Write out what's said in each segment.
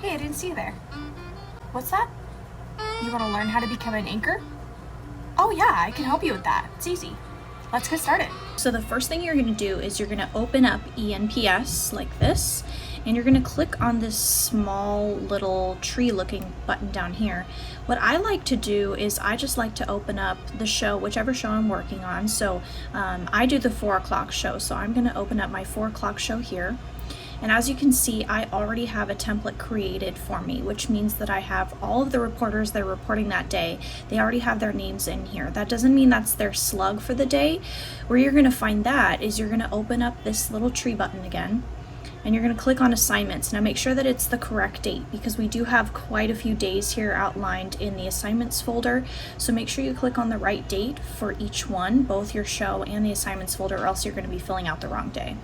Hey, I didn't see you there. What's that? You want to learn how to become an anchor? Oh yeah, I can help you with that. It's easy. Let's get started. So the first thing you're going to do is you're going to open up ENPS like this, and you're going to click on this small little tree looking button down here. What I like to do is I just like to open up the show, whichever show I'm working on. So I do the 4 o'clock show, so I'm going to open up my 4 o'clock show here. And as you can see, I already have a template created for me, which means that I have all of the reporters that are reporting that day. They already have their names in here. That doesn't mean that's their slug for the day. Where you're going to find that is you're going to open up this little tree button again, and you're going to click on assignments. Now make sure that it's the correct date, because we do have quite a few days here outlined in the assignments folder. So make sure you click on the right date for each one, both your show and the assignments folder, or else you're going to be filling out the wrong day.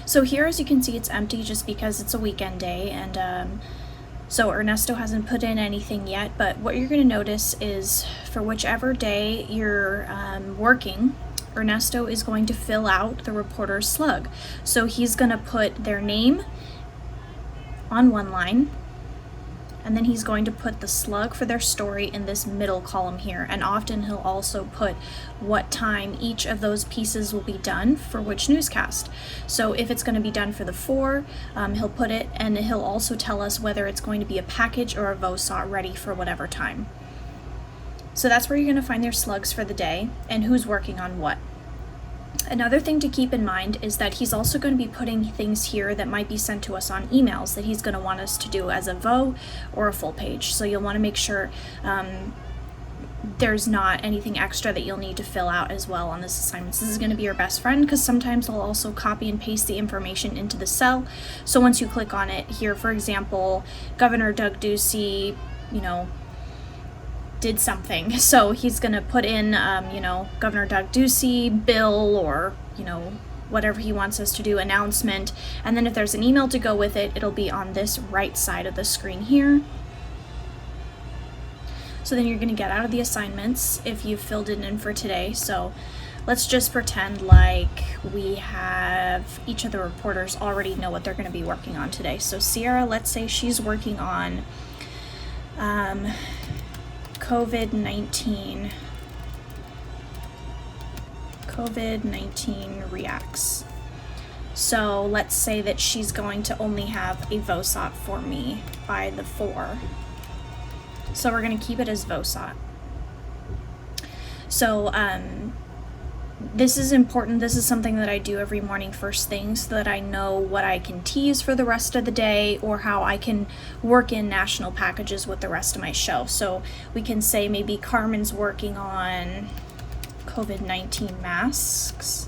So here, as you can see, it's empty just because it's a weekend day, and so Ernesto hasn't put in anything yet. But what you're going to notice is for whichever day you're working, Ernesto is going to fill out the reporter's slug. So he's going to put their name on one line, and then he's going to put the slug for their story in this middle column here. And often he'll also put what time each of those pieces will be done for which newscast. So if it's going to be done for the 4, he'll put it, and he'll also tell us whether it's going to be a package or a VOSOT ready for whatever time. So that's where you're going to find their slugs for the day and who's working on what. Another thing to keep in mind is that he's also going to be putting things here that might be sent to us on emails that he's going to want us to do as a VO or a full page. So you'll want to make sure there's not anything extra that you'll need to fill out as well on this assignment. This is going to be your best friend, because sometimes they'll also copy and paste the information into the cell. So once you click on it here, for example, Governor Doug Ducey, did something. So he's going to put in, Governor Doug Ducey, bill, or, whatever he wants us to do, announcement. And then if there's an email to go with it, it'll be on this right side of the screen here. So then you're going to get out of the assignments if you've filled it in for today. So let's just pretend like we have each of the reporters already know what they're going to be working on today. So Sierra, let's say she's working on COVID-19 reacts. So let's say that she's going to only have a VOSOT for me by the 4. So we're going to keep it as VOSOT. So this is important. This is something that I do every morning first thing, so that I know what I can tease for the rest of the day, or how I can work in national packages with the rest of my show. So we can say maybe Carmen's working on COVID-19 masks.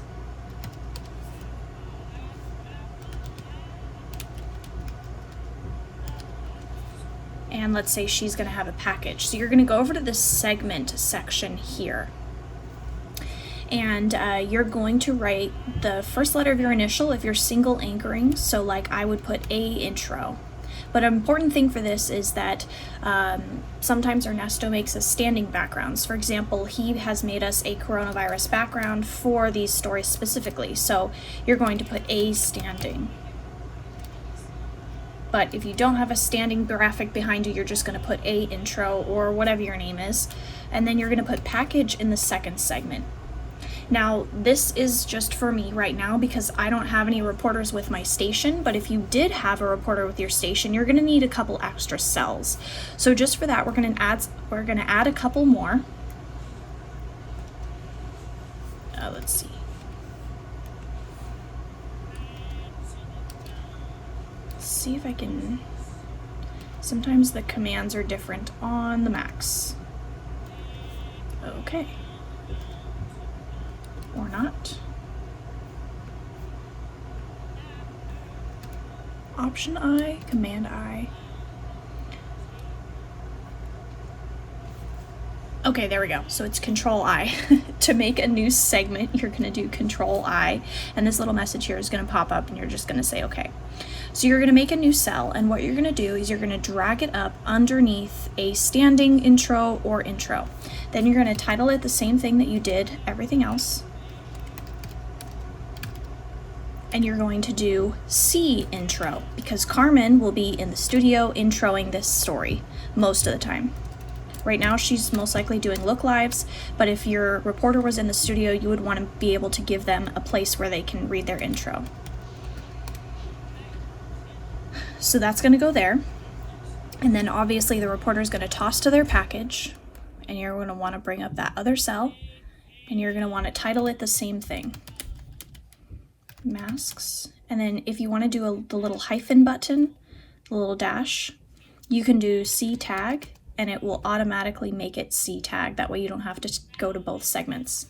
And let's say she's going to have a package. So you're going to go over to this segment section here. And you're going to write the first letter of your initial if you're single anchoring. So like I would put A intro. But an important thing for this is that sometimes Ernesto makes us standing backgrounds. For example, he has made us a coronavirus background for these stories specifically. So you're going to put A standing. But if you don't have a standing graphic behind you, you're just going to put A intro or whatever your name is. And then you're going to put package in the second segment. Now, this is just for me right now because I don't have any reporters with my station, but if you did have a reporter with your station, you're going to need a couple extra cells. So just for that, we're going to add a couple more. Let's see. See if I can. Sometimes the commands are different on the Macs. Okay. Or not. Option I, Command I. Okay, there we go. So it's Control I. To make a new segment, you're going to do Control I, and this little message here is going to pop up, and you're just going to say okay. So you're going to make a new cell, and what you're going to do is you're going to drag it up underneath a standing intro or intro. Then you're going to title it the same thing that you did everything else. and you're going to do C intro, because Carmen will be in the studio introing this story most of the time. Right now she's most likely doing look lives, but if your reporter was in the studio, you would want to be able to give them a place where they can read their intro. So that's going to go there. And then obviously the reporter is going to toss to their package, and you're going to want to bring up that other cell, and you're going to want to title it the same thing. Masks. And then if you want to do the little hyphen button, the little dash, you can do C tag, and it will automatically make it C tag. That way you don't have to go to both segments.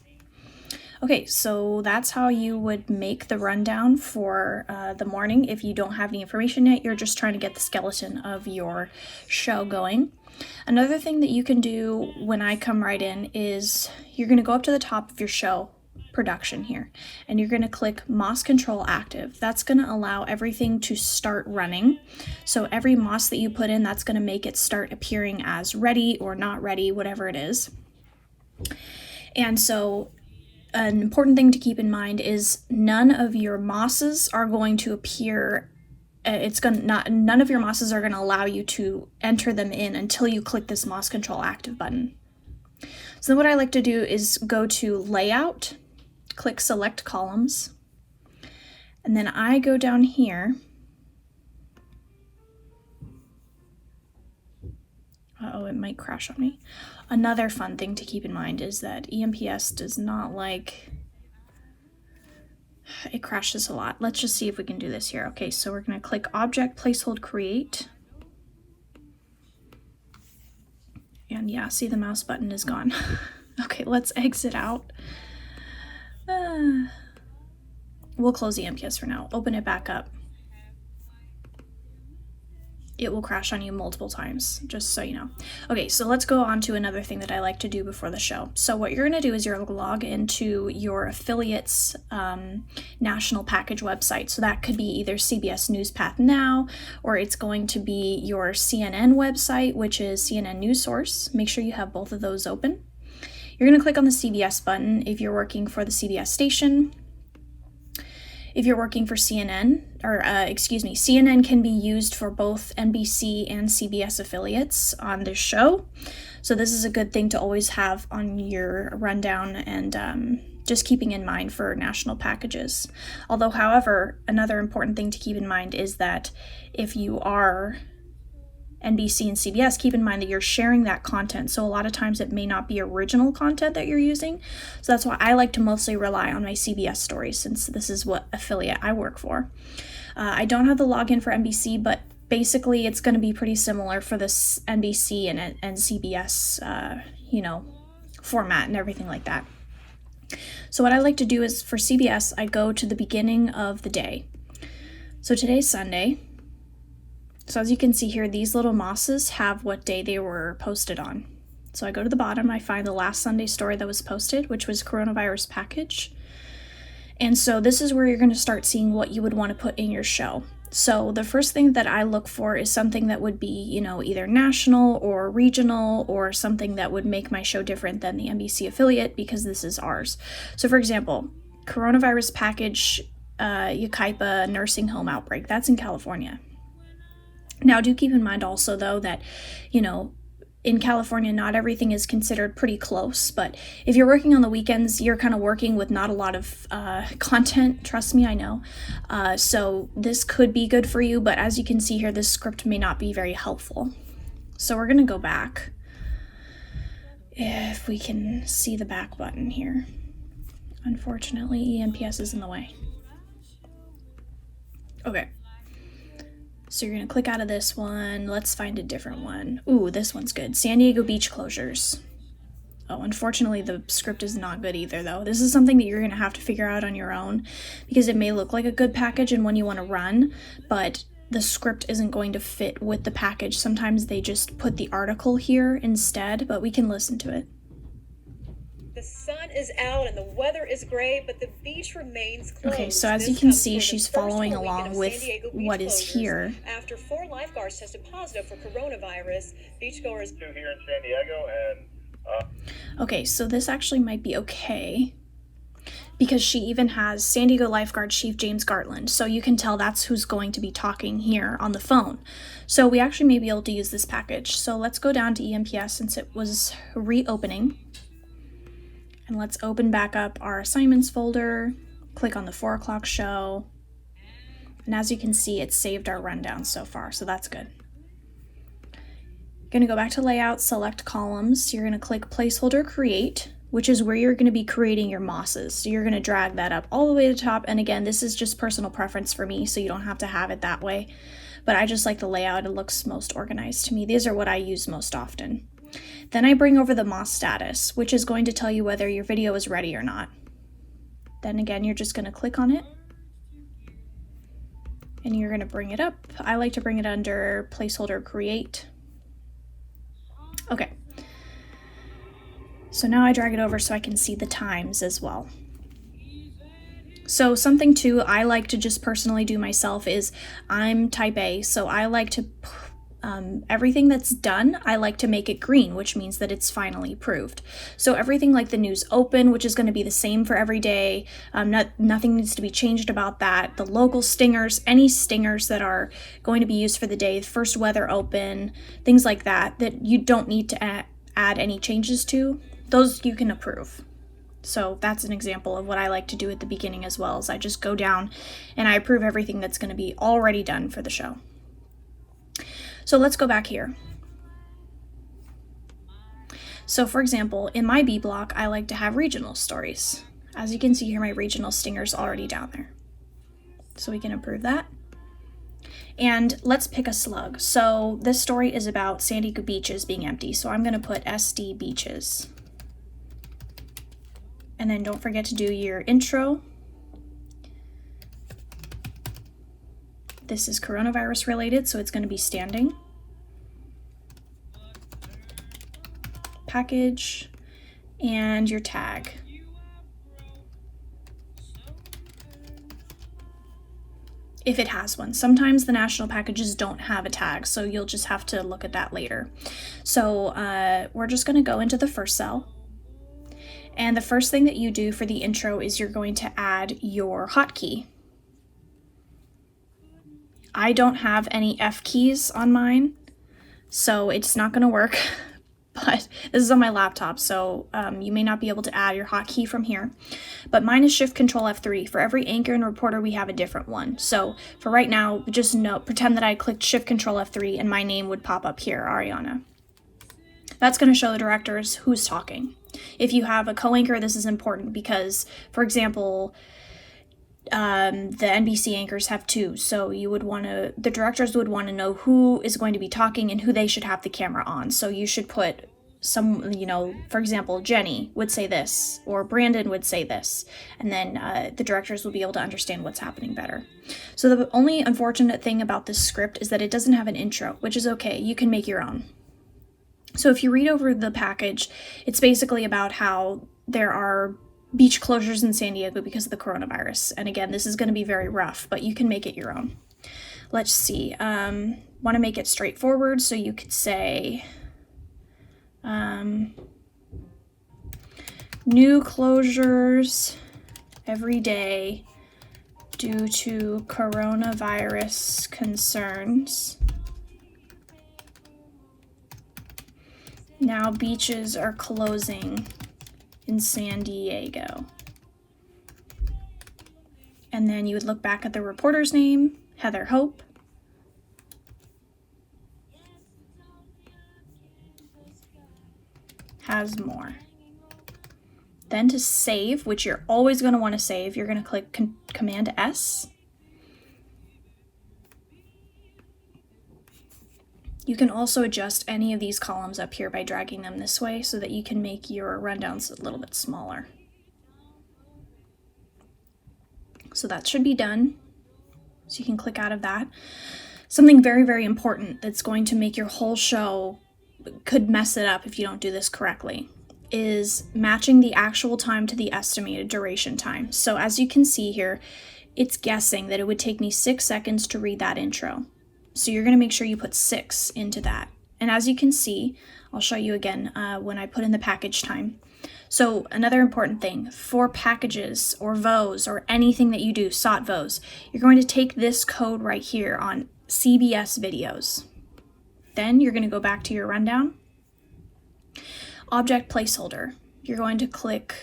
Okay, so that's how you would make the rundown for the morning. If you don't have any information yet, you're just trying to get the skeleton of your show going. Another thing that you can do when I come right in is you're going to go up to the top of your show production here, and you're going to click MOS control active. That's going to allow everything to start running. So every MOS that you put in, that's going to make it start appearing as ready or not ready, whatever it is. And so an important thing to keep in mind is none of your MOSs are going to appear. None of your MOSs are going to allow you to enter them in until you click this MOS control active button. So what I like to do is go to layout, click select columns, and then I go down here. Uh-oh, it might crash on me. Another fun thing to keep in mind is that ENPS does not like, it crashes a lot. Let's just see if we can do this here. Okay, so we're going to click object, placehold, create. And yeah, see, the mouse button is gone. Okay, let's exit out. We'll close the ENPS for now. Open it back up. It will crash on you multiple times, just so you know. Okay, so let's go on to another thing that I like to do before the show. So what you're going to do is you're going to log into your affiliate's national package website. So that could be either CBS News Path Now, or it's going to be your CNN website, which is CNN News Source. Make sure you have both of those open. You're going to click on the CBS button if you're working for the CBS station. If you're working for CNN, CNN can be used for both NBC and CBS affiliates on this show. So this is a good thing to always have on your rundown, and just keeping in mind for national packages. Although, however, another important thing to keep in mind is that if you are NBC and CBS, keep in mind that you're sharing that content. So a lot of times it may not be original content that you're using. So that's why I like to mostly rely on my CBS stories, since this is what affiliate I work for. I don't have the login for NBC, but basically it's going to be pretty similar for this NBC and CBS, format and everything like that. So what I like to do is for CBS, I go to the beginning of the day. So today's Sunday. So as you can see here, these little MOSs have what day they were posted on. So I go to the bottom, I find the last Sunday story that was posted, which was coronavirus package. And so this is where you're going to start seeing what you would want to put in your show. So the first thing that I look for is something that would be, either national or regional, or something that would make my show different than the NBC affiliate, because this is ours. So for example, coronavirus package, Yucaipa nursing home outbreak, that's in California. Now, do keep in mind also, though, that, in California, not everything is considered pretty close. But if you're working on the weekends, you're kind of working with not a lot of content. Trust me, I know. So this could be good for you. But as you can see here, this script may not be very helpful. So we're going to go back. If we can see the back button here. Unfortunately, ENPS is in the way. Okay. So you're going to click out of this one. Let's find a different one. Ooh, this one's good. San Diego beach closures. Oh, unfortunately, the script is not good either, though. This is something that you're going to have to figure out on your own, because it may look like a good package and one you want to run, but the script isn't going to fit with the package. Sometimes they just put the article here instead, but we can listen to it. The sun is out and the weather is gray, but the beach remains closed. Okay, so as you can see, she's following along with what is here. After 4 lifeguards tested positive for coronavirus, beachgoers here in San Diego, and okay, so this actually might be okay. because she even has San Diego Lifeguard Chief James Gartland. So you can tell that's who's going to be talking here on the phone. So we actually may be able to use this package. So let's go down to ENPS since it was reopening. And let's open back up our assignments folder, click on the 4 o'clock show. And as you can see, it's saved our rundown so far, so that's good. You're gonna go back to layout, select columns. You're gonna click placeholder create, which is where you're gonna be creating your mosses. So you're gonna drag that up all the way to the top. And again, this is just personal preference for me, so you don't have to have it that way. But I just like the layout, it looks most organized to me. These are what I use most often. Then I bring over the MOS status, which is going to tell you whether your video is ready or not. Then again, you're just gonna click on it and you're gonna bring it up. I like to bring it under placeholder create. Okay. So now I drag it over so I can see the times as well. So something too I like to just personally do myself is I'm type A, so I like to everything that's done, I like to make it green, which means that it's finally approved. So everything like the news open, which is going to be the same for every day, nothing needs to be changed about that. The local stingers, any stingers that are going to be used for the day, first weather open, things like that, that you don't need to add any changes to, those you can approve. So that's an example of what I like to do at the beginning as well, is I just go down and I approve everything that's going to be already done for the show. So let's go back here. So for example, in my B block, I like to have regional stories. As you can see here, my regional stinger's already down there. So we can approve that. And let's pick a slug. So this story is about San Diego beaches being empty. So I'm going to put SD beaches. And then don't forget to do your intro. This is coronavirus related, so it's going to be standing. Package and your tag. If it has one. Sometimes the national packages don't have a tag, so you'll just have to look at that later. So we're just going to go into the first cell. And the first thing that you do for the intro is you're going to add your hotkey. I don't have any F keys on mine, so it's not going to work, but this is on my laptop, so you may not be able to add your hotkey from here. But mine is Shift Control F3. For every anchor and reporter, we have a different one. So for right now, just pretend that I clicked Shift Control F3 and my name would pop up here, Ariana. That's going to show the directors who's talking. If you have a co-anchor, this is important because, for example, the NBC anchors have two, so the directors would want to know who is going to be talking and who they should have the camera on. So you should put some, for example, Jenny would say this, or Brandon would say this, and then the directors will be able to understand what's happening better. So the only unfortunate thing about this script is that it doesn't have an intro, which is okay. You can make your own. So if you read over the package, it's basically about how there are beach closures in San Diego because of the coronavirus. And again, this is going to be very rough, but you can make it your own. Let's see. Want to make it straightforward, so you could say new closures every day due to coronavirus concerns. Now beaches are closing in San Diego. And then you would look back at the reporter's name, Heather Hope. Has more. Then to save, which you're always going to want to save, you're going to click Command S. You can also adjust any of these columns up here by dragging them this way so that you can make your rundowns a little bit smaller. So that should be done. So you can click out of that. Something very, very important that's going to make your whole show, could mess it up if you don't do this correctly, is matching the actual time to the estimated duration time. So as you can see here, it's guessing that it would take me 6 seconds to read that intro. So you're going to make sure you put 6 into that. And as you can see, I'll show you again when I put in the package time. So another important thing for packages or VOs or anything that you do, SOT VOs, you're going to take this code right here on CBS videos. Then you're going to go back to your rundown. Object placeholder. You're going to click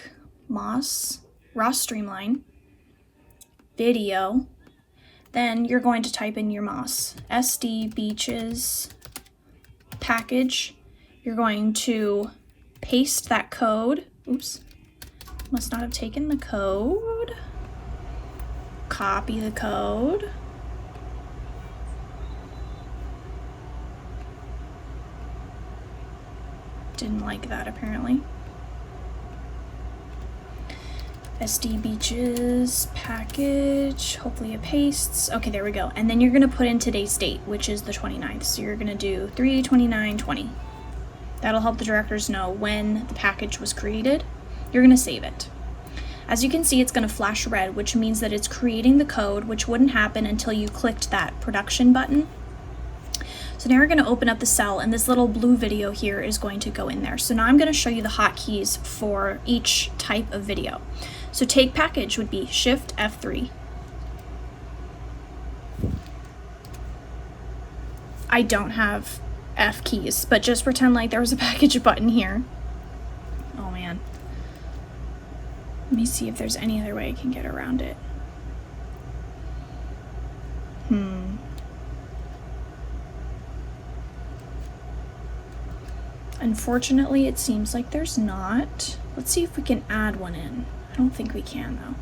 MOS, raw streamline, video. Then you're going to type in your MOS, SD beaches package. You're going to paste that code. Oops, must not have taken the code. Copy the code. Didn't like that apparently. SD beaches package, hopefully it pastes. Okay, there we go. And then you're gonna put in today's date, which is the 29th. So you're gonna do 3/29/20. That'll help the directors know when the package was created. You're gonna save it. As you can see, it's gonna flash red, which means that it's creating the code, which wouldn't happen until you clicked that production button. So now we're gonna open up the cell, and this little blue video here is going to go in there. So now I'm gonna show you the hotkeys for each type of video. So take package would be Shift F3. I don't have F keys, but just pretend like there was a package button here. Oh man. Let me see if there's any other way I can get around it. Unfortunately, it seems like there's not. Let's see if we can add one in. I don't think we can though.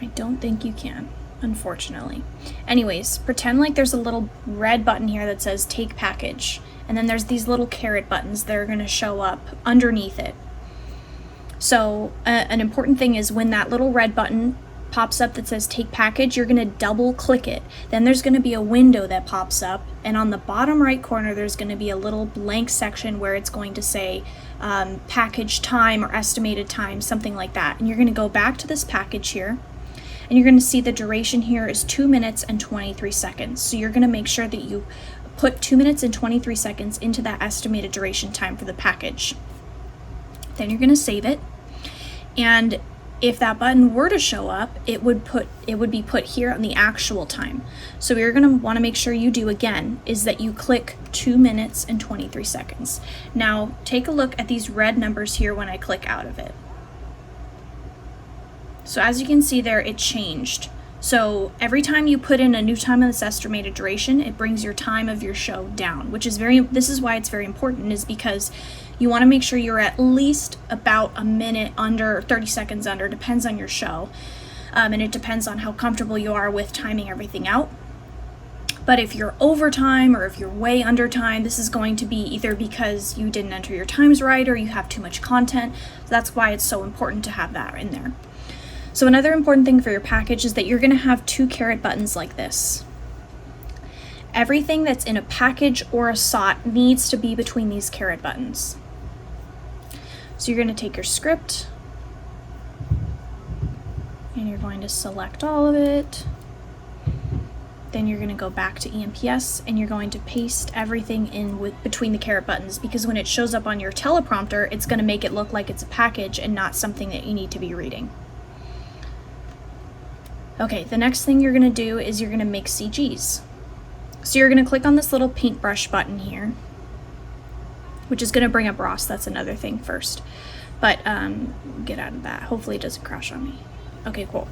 I don't think you can, unfortunately. Anyways, pretend like there's a little red button here that says take package, and then there's these little caret buttons that are going to show up underneath it. So an important thing is when that little red button pops up that says take package, you're going to double click it. Then there's going to be a window that pops up, and on the bottom right corner there's going to be a little blank section where it's going to say package time or estimated time, something like that. And you're going to go back to this package here, and you're going to see the duration here is 2 minutes and 23 seconds. So you're going to make sure that you put 2 minutes and 23 seconds into that estimated duration time for the package. Then you're going to save it, and if that button were to show up, it would be put here on the actual time. So you're going to want to make sure you do again is that you click 2 minutes and 23 seconds. Now take a look at these red numbers here when I click out of it. So as you can see there, it changed. So every time you put in a new time of this estimated duration, it brings your time of your show down, which is this is why it's very important, is because you want to make sure you're at least about a minute under, 30 seconds under, depends on your show. And it depends on how comfortable you are with timing everything out. But if you're over time or if you're way under time, this is going to be either because you didn't enter your times right or you have too much content. So that's why it's so important to have that in there. So another important thing for your package is that you're going to have 2 caret buttons like this. Everything that's in a package or a SOT needs to be between these caret buttons. So you're going to take your script and you're going to select all of it. Then you're going to go back to ENPS and you're going to paste everything in between the caret buttons, because when it shows up on your teleprompter, it's going to make it look like it's a package and not something that you need to be reading. Okay, the next thing you're going to do is you're going to make CGs. So you're going to click on this little paintbrush button here, which is going to bring up Ross. That's another thing first. But get out of that. Hopefully it doesn't crash on me. Okay, cool.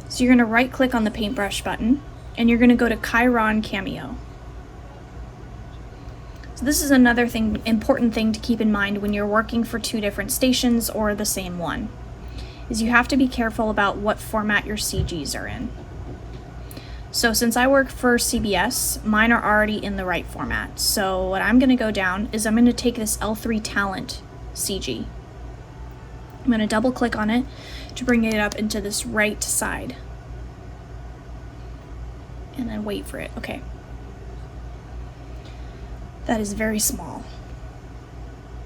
So you're going to right click on the paintbrush button and you're going to go to Chiron Cameo. So this is another important thing to keep in mind when you're working for 2 different stations or the same one, is you have to be careful about what format your CGs are in. So since I work for CBS, mine are already in the right format. So what I'm going to go down is I'm going to take this L3 Talent CG. I'm going to double click on it to bring it up into this right side. And then wait for it. Okay. That is very small.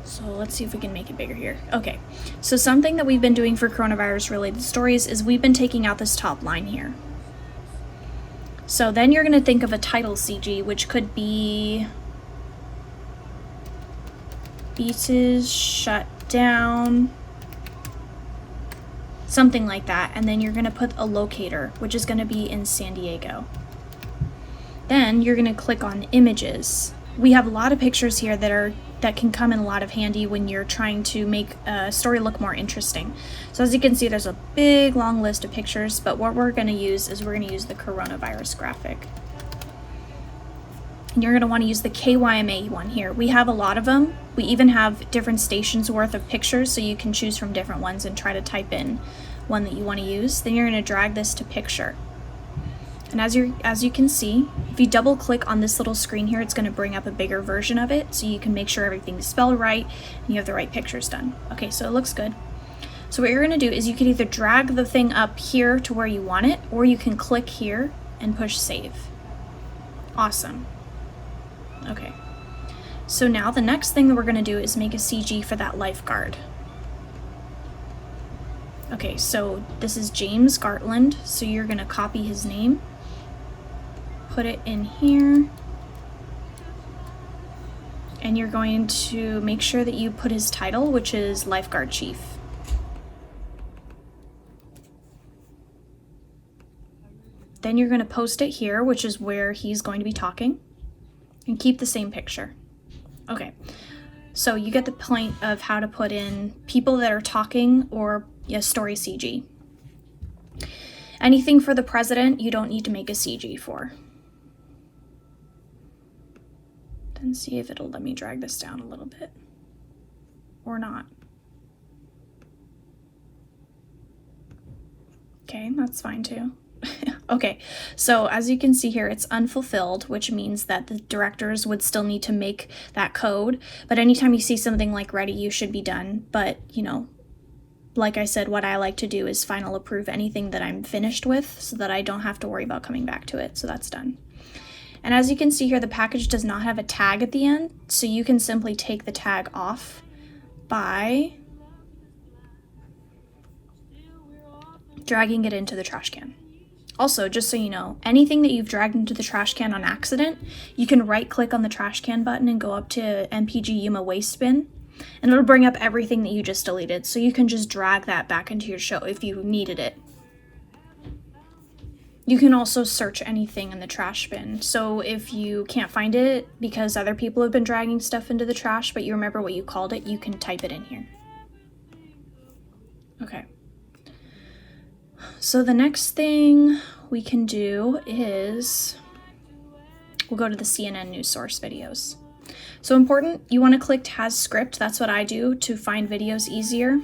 So let's see if we can make it bigger here. Okay. So something that we've been doing for coronavirus related stories is we've been taking out this top line here. So then you're going to think of a title CG, which could be Beaches Shut Down, something like that. And then you're going to put a locator, which is going to be in San Diego. Then you're going to click on images. We have a lot of pictures here that can come in a lot of handy when you're trying to make a story look more interesting. So as you can see, there's a big long list of pictures, but what we're going to use is we're going to use the coronavirus graphic. And you're going to want to use the KYMA one here. We have a lot of them. We even have different stations worth of pictures, so you can choose from different ones and try to type in one that you want to use. Then you're going to drag this to picture. And as you can see, if you double click on this little screen here, it's going to bring up a bigger version of it, so you can make sure everything's spelled right and you have the right pictures done. Okay, so it looks good. So what you're going to do is you can either drag the thing up here to where you want it, or you can click here and push save. Awesome. Okay, so now the next thing that we're going to do is make a CG for that lifeguard. Okay, so this is James Gartland, so you're going to copy his name, put it in here, and you're going to make sure that you put his title, which is Lifeguard Chief. Then you're going to post it here, which is where he's going to be talking, and keep the same picture. Okay, so you get the point of how to put in people that are talking or a story CG. Anything for the president, you don't need to make a CG for. Then see if it'll let me drag this down a little bit or not. Okay, that's fine too. Okay, so as you can see here, it's unfulfilled, which means that the directors would still need to make that code. But anytime you see something like ready, you should be done. But, you know, like I said, what I like to do is final approve anything that I'm finished with so that I don't have to worry about coming back to it. So that's done. And as you can see here, the package does not have a tag at the end, so you can simply take the tag off by dragging it into the trash can. Also, just so you know, anything that you've dragged into the trash can on accident, you can right-click on the trash can button and go up to MPG Yuma Waste Bin, and it'll bring up everything that you just deleted, so you can just drag that back into your show if you needed it. You can also search anything in the trash bin, so if you can't find it because other people have been dragging stuff into the trash, but you remember what you called it, you can type it in here. Okay. So the next thing we can do is we'll go to the CNN news source videos. So important, you want to click has script. That's what I do to find videos easier.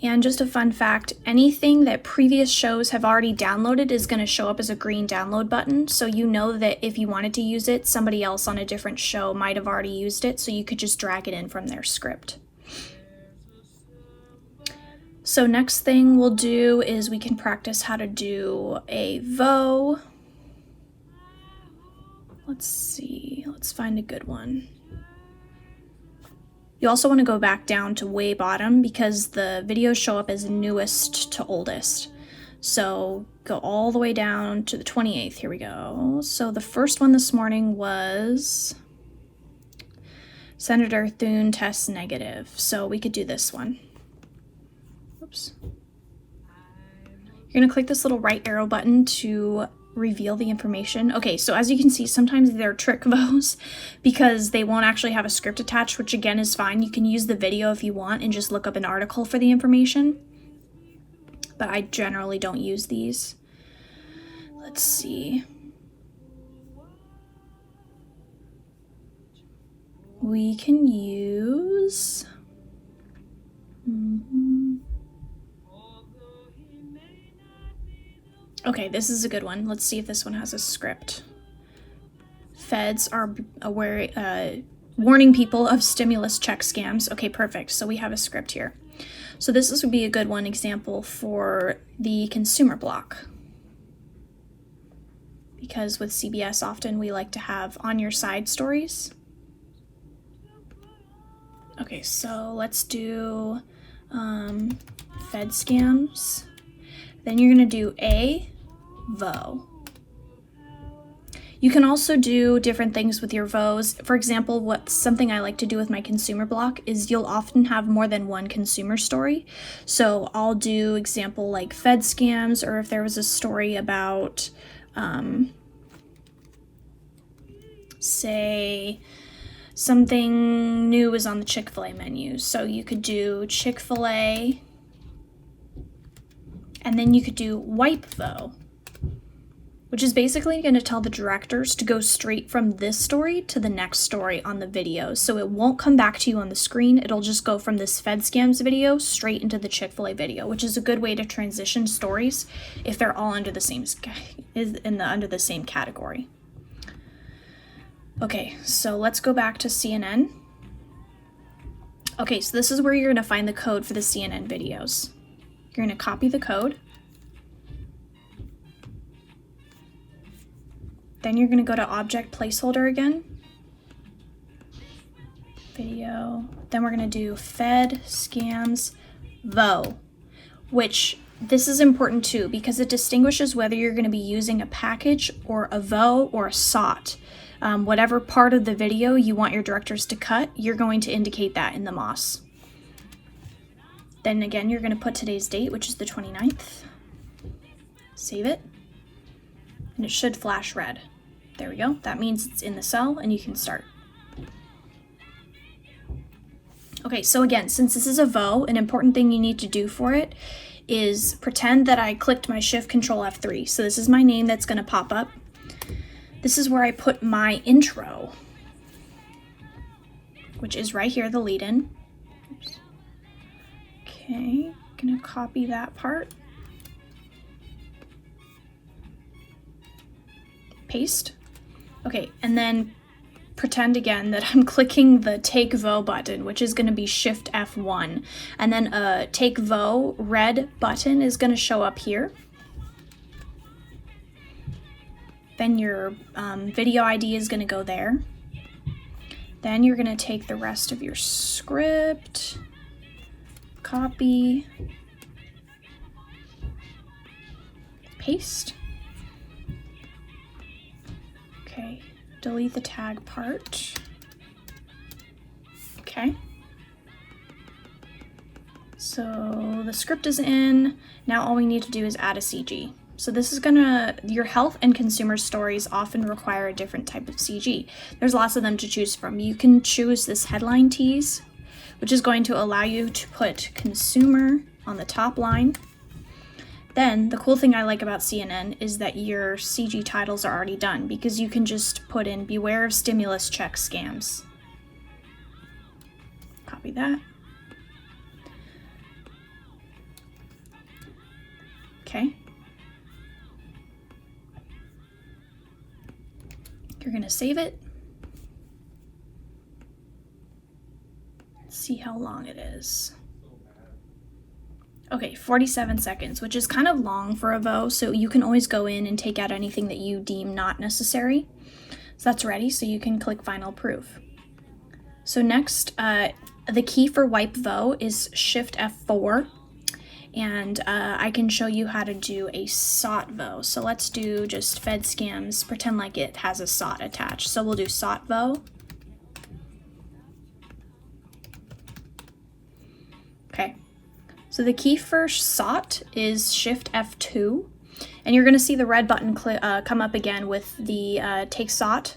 And just a fun fact, anything that previous shows have already downloaded is going to show up as a green download button. So you know that if you wanted to use it, somebody else on a different show might have already used it. So you could just drag it in from their script. So next thing we'll do is we can practice how to do a VO. Let's see, let's find a good one. You also want to go back down to way bottom because the videos show up as newest to oldest. So go all the way down to the 28th, here we go. So the first one this morning was Senator Thune tests negative. So we could do this one. Oops. You're going to click this little right arrow button to reveal the information. Okay, so as you can see, sometimes they're trick VOs because they won't actually have a script attached, which again is fine. You can use the video if you want and just look up an article for the information. But I generally don't use these. Let's see. We can use... Okay, this is a good one. Let's see if this one has a script. Feds are warning people of stimulus check scams. Okay, perfect. So we have a script here. So this would be a good one example for the consumer block. Because with CBS, often we like to have on your side stories. Okay, so let's do Fed scams. Then you're going to do A, VO. You can also do different things with your VOs. For example, something I like to do with my consumer block is you'll often have more than one consumer story. So I'll do example like Fed scams, or if there was a story about, say, something new is on the Chick-fil-A menu. So you could do Chick-fil-A, and then you could do wipe VO, which is basically going to tell the directors to go straight from this story to the next story on the video. So it won't come back to you on the screen. It'll just go from this Fed Scams video straight into the Chick-fil-A video, which is a good way to transition stories if they're all under the same category. Okay, so let's go back to CNN. Okay, so this is where you're going to find the code for the CNN videos. You're going to copy the code. Then you're going to go to Object Placeholder again. Video. Then we're going to do Fed Scams VO, which this is important too because it distinguishes whether you're going to be using a package or a VO or a SOT. Whatever part of the video you want your directors to cut, you're going to indicate that in the MOS. Then again, you're going to put today's date, which is the 29th. Save it. And it should flash red. There we go. That means it's in the cell and you can start. Okay, so again, since this is a VO, an important thing you need to do for it is pretend that I clicked my Shift Control F3. So this is my name that's going to pop up. This is where I put my intro, which is right here, the lead-in. Oops. Okay, gonna copy that part. Paste. Okay, and then pretend again that I'm clicking the Take VO button, which is going to be Shift F1. And then a Take VO red button is going to show up here. Then your video ID is going to go there. Then you're going to take the rest of your script, copy, paste. Okay, delete the tag part. Okay. So the script is in. Now all we need to do is add a CG. So this is your health and consumer stories often require a different type of CG. There's lots of them to choose from. You can choose this headline tease, which is going to allow you to put consumer on the top line. Then the cool thing I like about CNN is that your CG titles are already done because you can just put in beware of stimulus check scams. Copy that. Okay. You're going to save it. Let's see how long it is. Okay, 47 seconds, which is kind of long for a VO, so you can always go in and take out anything that you deem not necessary. So that's ready, so you can click Final Approve. So next, the key for Wipe VO is Shift F4, and I can show you how to do a SOT VO. So let's do just Fed Scams, pretend like it has a SOT attached. So we'll do SOT VO. Okay. So the key for SOT is Shift F2, and you're going to see the red button come up again with the Take SOT,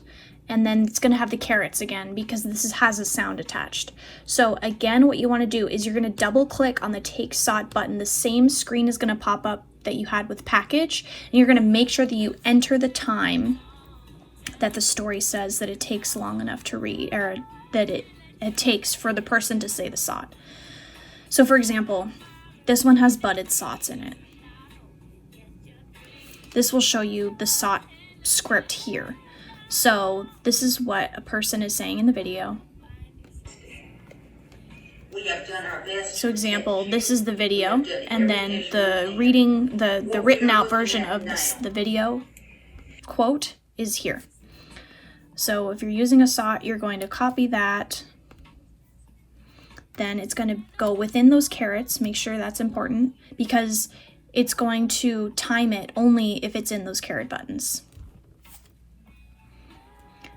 and then it's going to have the carrots again because this has a sound attached. So again, what you want to do is you're going to double click on the Take SOT button. The same screen is going to pop up that you had with package, and you're going to make sure that you enter the time that the story says that it takes long enough to read, or that it takes for the person to say the SOT. So for example, this one has butted SOTs in it. This will show you the SOT script here. So this is what a person is saying in the video. We have done our best. So example, this is the video, and then the reading, the written out version of the video quote is here. So if you're using a SOT, you're going to copy that. Then it's going to go within those carrots. Make sure that's important, because it's going to time it only if it's in those caret buttons.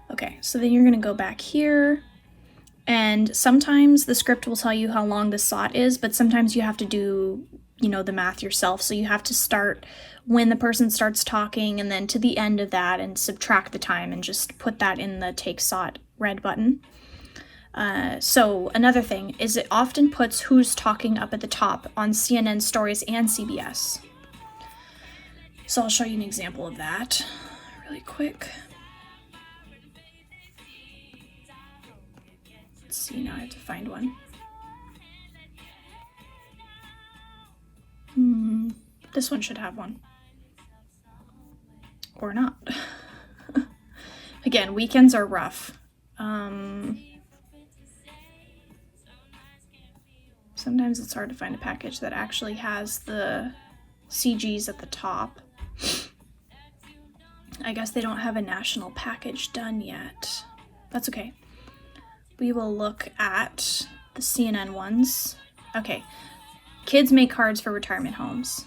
Okay, so then you're going to go back here, and sometimes the script will tell you how long the SOT is, but sometimes you have to do, you know, the math yourself. So you have to start when the person starts talking and then to the end of that and subtract the time and just put that in the take SOT red button. So another thing is it often puts who's talking up at the top on CNN stories and CBS. So I'll show you an example of that really quick. Let's see, now I have to find one. This one should have one. Or not. Again, weekends are rough. Sometimes it's hard to find a package that actually has the CGs at the top. I guess they don't have a national package done yet. That's okay. We will look at the CNN ones. Okay, kids make cards for retirement homes.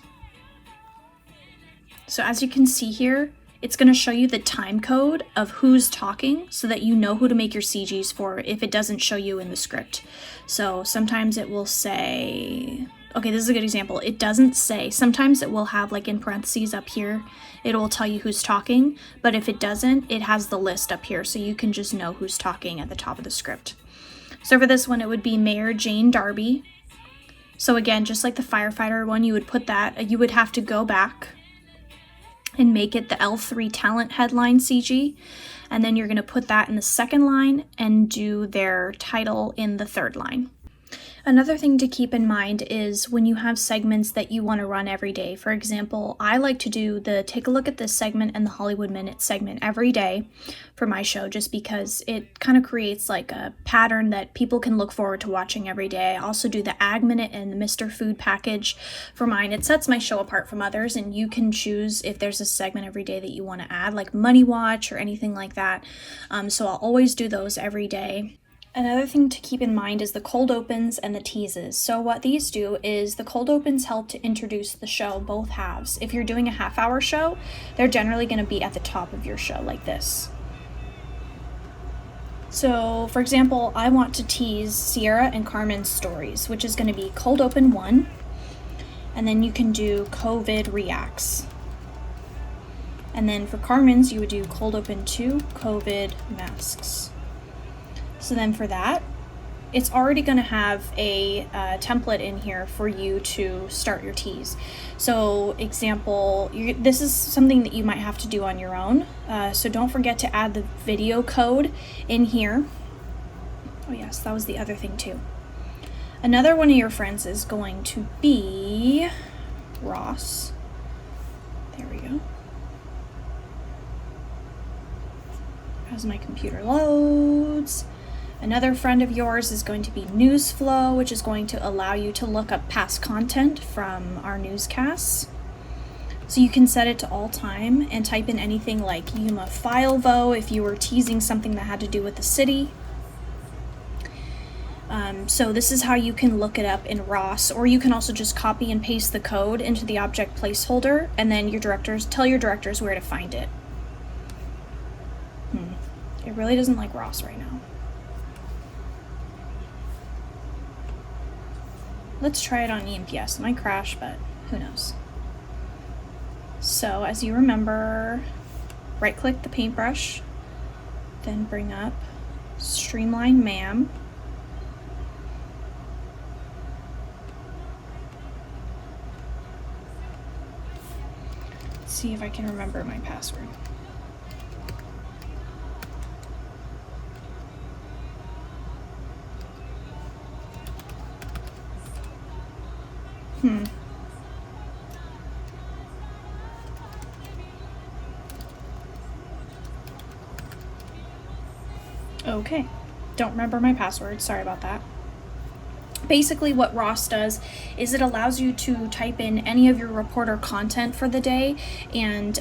So as you can see here, it's going to show you the time code of who's talking so that you know who to make your CGs for if it doesn't show you in the script. So sometimes it will say, okay, this is a good example. It doesn't say, sometimes it will have like in parentheses up here, it will tell you who's talking, but if it doesn't, it has the list up here so you can just know who's talking at the top of the script. So for this one, it would be Mayor Jane Darby. So again, just like the firefighter one, you would put that, you would have to go back and make it the L3 talent headline CG. And then you're going to put that in the second line and do their title in the third line. Another thing to keep in mind is when you have segments that you want to run every day. For example, I like to do the take a look at this segment and the Hollywood Minute segment every day for my show, just because it kind of creates like a pattern that people can look forward to watching every day. I also do the Ag Minute and the Mr. Food package for mine. It sets my show apart from others, and you can choose if there's a segment every day that you want to add, like Money Watch or anything like that. So I'll always do those every day. Another thing to keep in mind is the cold opens and the teases. So what these do is the cold opens help to introduce the show, both halves. If you're doing a half-hour show, they're generally going to be at the top of your show like this. So, for example, I want to tease Sierra and Carmen's stories, which is going to be cold open 1, and then you can do COVID reacts. And then for Carmen's, you would do cold open 2, COVID masks. So then for that, it's already going to have a template in here for you to start your tease. So example, this is something that you might have to do on your own. So don't forget to add the video code in here. Oh yes, that was the other thing too. Another one of your friends is going to be Ross. There we go. As my computer loads. Another friend of yours is going to be NewsFlow, which is going to allow you to look up past content from our newscasts. So you can set it to all time and type in anything like Yuma Filevo if you were teasing something that had to do with the city. So this is how you can look it up in ROS, or you can also just copy and paste the code into the object placeholder, and then tell your directors where to find it. It really doesn't like ROS right now. Let's try it on ENPS. It might crash, but who knows. So as you remember, right click the paintbrush, then bring up Streamline MAM. Let's see if I can remember my password. Okay, don't remember my password, sorry about that. Basically what ROS does is it allows you to type in any of your reporter content for the day, and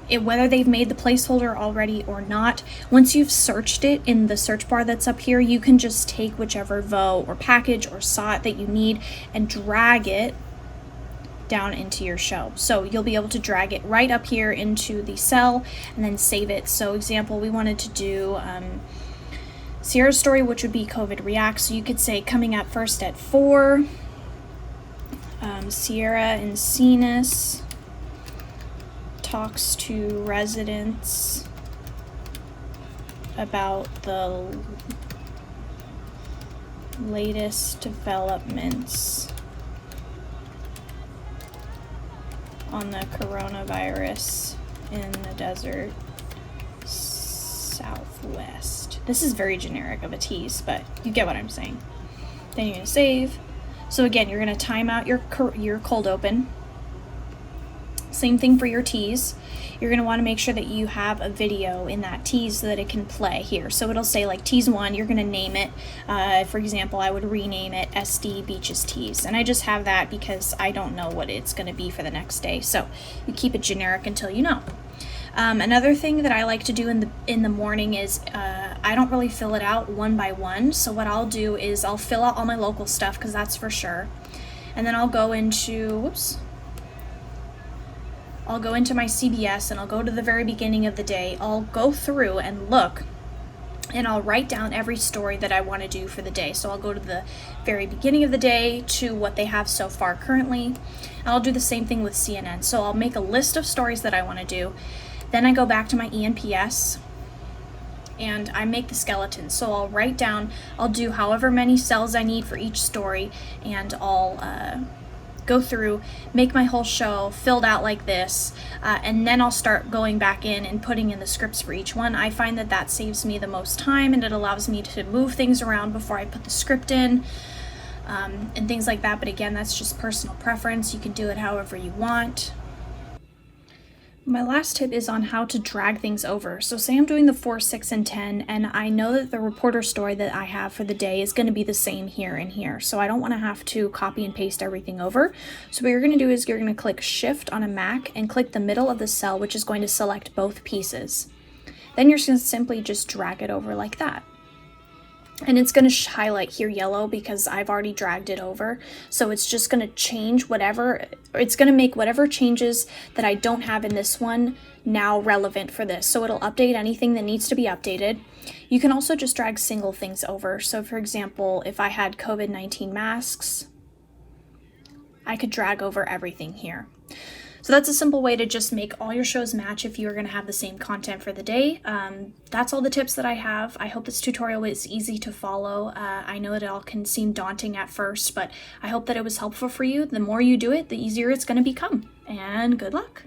whether they've made the placeholder already or not, once you've searched it in the search bar that's up here, you can just take whichever VO or package or SOT that you need and drag it down into your show. So you'll be able to drag it right up here into the cell and then save it. So example, we wanted to do Sierra's story, which would be COVID Reacts. So you could say coming up first at 4, Sierra Encinas talks to residents about the latest developments on the coronavirus in the desert Southwest. This is very generic of a tease, but you get what I'm saying. Then you're going to save. So again, you're going to time out your cold open. Same thing for your tease. You're going to want to make sure that you have a video in that tease so that it can play here. So it'll say like tease 1, you're going to name it. For example, I would rename it SD Beaches Tease. And I just have that because I don't know what it's going to be for the next day. So you keep it generic until you know. Another thing that I like to do in the morning is I don't really fill it out one by one. So what I'll do is I'll fill out all my local stuff because that's for sure. And then I'll go into, I'll go into my CBS and I'll go to the very beginning of the day. I'll go through and look and I'll write down every story that I want to do for the day. So I'll go to the very beginning of the day to what they have so far currently. And I'll do the same thing with CNN. So I'll make a list of stories that I want to do. Then I go back to my ENPS and I make the skeleton. So I'll write down, I'll do however many cells I need for each story, and I'll go through, make my whole show filled out like this, and then I'll start going back in and putting in the scripts for each one. I find that that saves me the most time and it allows me to move things around before I put the script in, and things like that. But again, that's just personal preference. You can do it however you want. My last tip is on how to drag things over. So say I'm doing the 4, 6, and 10, and I know that the reporter story that I have for the day is going to be the same here and here. So I don't want to have to copy and paste everything over. So what you're going to do is you're going to click Shift on a Mac and click the middle of the cell, which is going to select both pieces. Then you're going to simply just drag it over like that. And it's going to highlight here yellow because I've already dragged it over. So it's just going to change whatever, it's going to make whatever changes that I don't have in this one now relevant for this. So it'll update anything that needs to be updated. You can also just drag single things over. So for example, if I had COVID-19 masks, I could drag over everything here. So that's a simple way to just make all your shows match if you are going to have the same content for the day. That's all the tips that I have. I hope this tutorial is easy to follow. I know it all can seem daunting at first, but I hope that it was helpful for you. The more you do it, the easier it's going to become. And good luck.